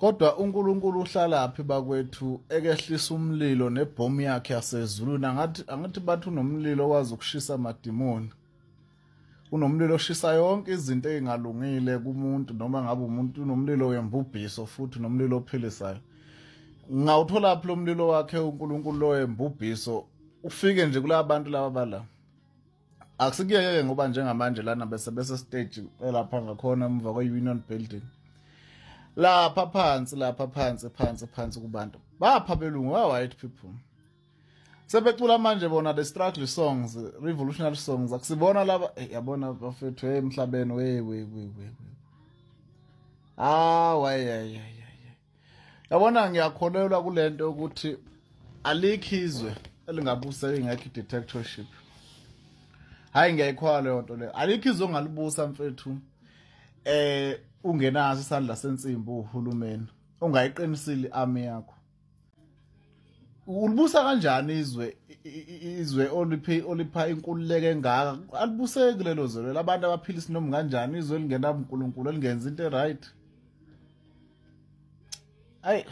Kodwa uNkulunkulu uhlalaphi bakwethu ekehlisa umlilo nebhomu yakhe yasezulwini angathi bathi unomlilo okwazi ukushisa amadimoni. Unomlilo oshisa yonke izinto ezingalungile kumuntu noma ngabe umuntu unomlilo wembubhiso futhi unomlilo ophilisayo. Ngawuthola phi lo mlilo wakhe uNkulunkulu lo wembubhiso ufike nje kulabo bantu laba bala. Akusikuye ngoba njengamanje lana bese stage lapha ngakhona emva kwe-Union Building. Lapha phansi kubantu bapha belungu white people sebecula manje bona the struggle songs, revolutionary songs. Akusibona laba yabona bafethu emhlabeni we yabona ngiyakholelwa kulento ukuthi alikho izwe elingabuseka ngekho dictatorship. Hayi ngiyayikholwa leyo nto leyo. Alikho izwe ongalibusa mfethu ungenaso isandla sensimbi uhulumeni ungayiqinisile army yakho. Ulibusa kanjani izwe olipha inkululeko engaka? Alibuseki lelo zwe labantu abaphila isinomi kanjani izwe elingenawo uNkulunkulu elingenza into right. Hayi